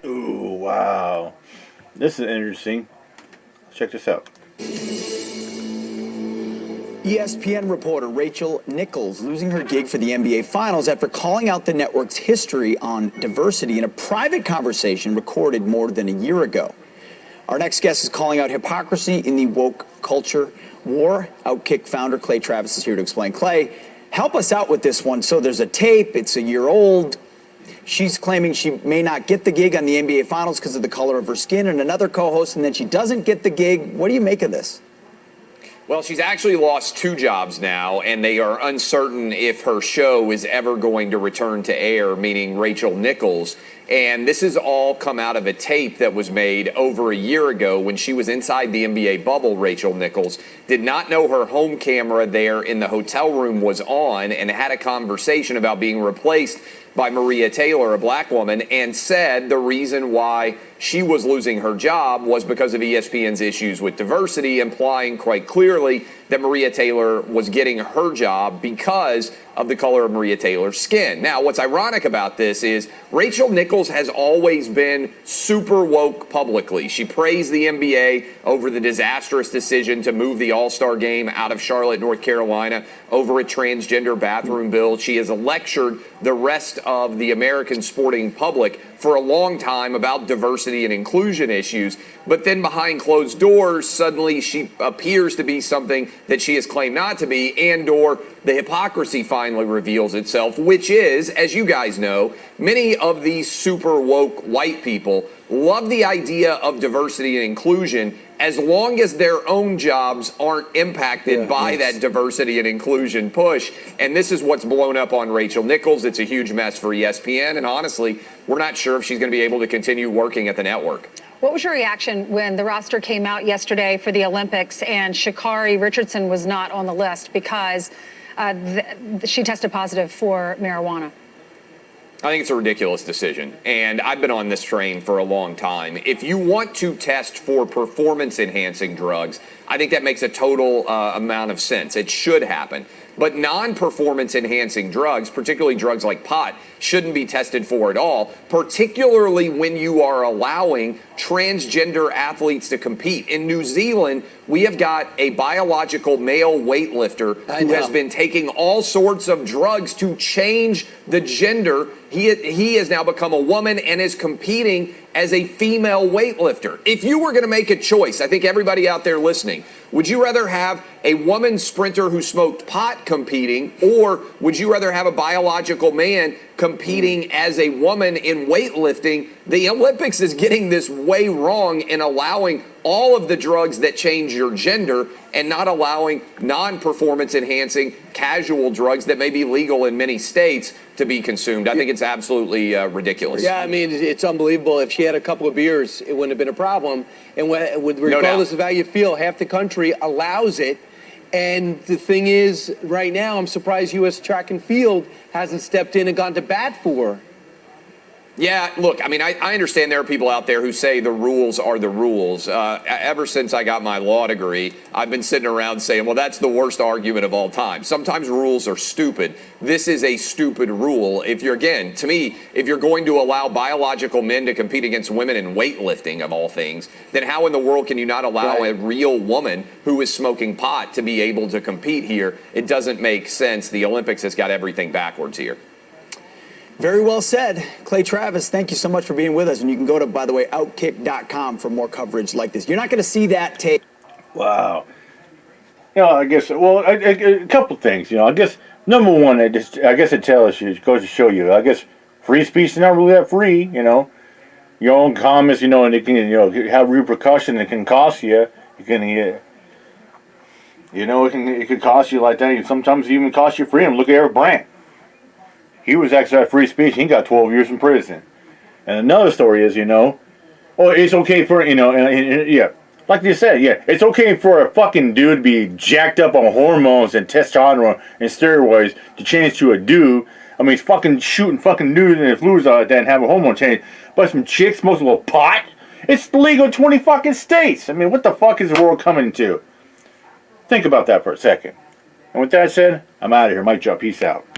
Ooh, wow. This is interesting. Check this out. ESPN reporter Rachel Nichols losing her gig for the NBA Finals after calling out the network's history on diversity in a private conversation recorded more than a year ago. Our next guest is calling out hypocrisy in the woke culture war. Outkick founder Clay Travis is here to explain. Clay, help us out with this one. So there's a tape. It's a year old. She's claiming she may not get the gig on the NBA Finals because of the color of her skin, and another co-host, and then she doesn't get the gig. What do you make of this? Well, she's actually lost 2 jobs now, and they are uncertain if her show is ever going to return to air, meaning Rachel Nichols. And this has all come out of a tape that was made over a year ago when she was inside the NBA bubble. Rachel Nichols did not know her home camera there in the hotel room was on and had a conversation about being replaced by Maria Taylor, a black woman, and said the reason why she was losing her job was because of ESPN's issues with diversity, implying quite clearly that Maria Taylor was getting her job because of the color of Maria Taylor's skin. Now, what's ironic about this is Rachel Nichols has always been super woke publicly. She praised the NBA over the disastrous decision to move the All-Star game out of Charlotte, North Carolina, over a transgender bathroom bill. She has lectured the rest of the American sporting public for a long time about diversity and inclusion issues. But then behind closed doors, suddenly she appears to be something that she has claimed not to be, and/or the hypocrisy finally reveals itself, which is, as you guys know, many of these super woke white people love the idea of diversity and inclusion as long as their own jobs aren't impacted by that diversity and inclusion push. And this is what's blown up on Rachel Nichols. It's a huge mess for ESPN. And honestly, we're not sure if she's going to be able to continue working at the network. What was your reaction when the roster came out yesterday for the Olympics and Sha'Carri Richardson was not on the list because she tested positive for marijuana? I think it's a ridiculous decision, and I've been on this train for a long time. If you want to test for performance-enhancing drugs, I think that makes a total amount of sense. It should happen. But non-performance-enhancing drugs, particularly drugs like pot, shouldn't be tested for at all, particularly when you are allowing transgender athletes to compete. In New Zealand, we have got a biological male weightlifter who has been taking all sorts of drugs to change the gender. He has now become a woman and is competing as a female weightlifter. If you were going to make a choice, I think everybody out there listening, would you rather have a woman sprinter who smoked pot competing, or would you rather have a biological man competing as a woman in weightlifting? The Olympics is getting this way wrong in allowing all of the drugs that change your gender and not allowing non-performance enhancing casual drugs that may be legal in many states to be consumed. I think it's absolutely ridiculous. Yeah, I mean, it's unbelievable. If she had a couple of beers, it wouldn't have been a problem. And regardless of how you feel, half the country allows it. And the thing is, right now, I'm surprised U.S. Track and Field hasn't stepped in and gone to bat for her. Yeah, look, I mean, I understand there are people out there who say the rules are the rules. Ever since I got my law degree, I've been sitting around saying, well, that's the worst argument of all time. Sometimes rules are stupid. This is a stupid rule. If you're, again, to me, if you're going to allow biological men to compete against women in weightlifting, of all things, then how in the world can you not allow a real woman who is smoking pot to be able to compete here? It doesn't make sense. The Olympics has got everything backwards here. Very well said. Clay Travis, thank you so much for being with us. And you can go to, by the way, Outkick.com for more coverage like this. You're not going to see that tape. Wow. You know, I guess, well, a couple things. You know, I guess, number one, I guess it tells you, it goes to show you, I guess free speech is not really that free, you know. your own comments, and it can, have repercussions. It can cost you. It can, it can cost you like that. Sometimes it even cost you freedom. Look at Eric Brandt. He was actually at free speech. He got 12 years in prison. And another story is, it's okay for, like you said, it's okay for a fucking dude to be jacked up on hormones and testosterone and steroids to change to a dude. I mean, he's fucking shooting fucking dudes in the fluids like that and have a hormone change. But some chicks smoking a little pot, it's legal in 20 fucking states. I mean, what the fuck is the world coming to? Think about that for a second. And with that said, I'm out of here. Mike Joe, peace out.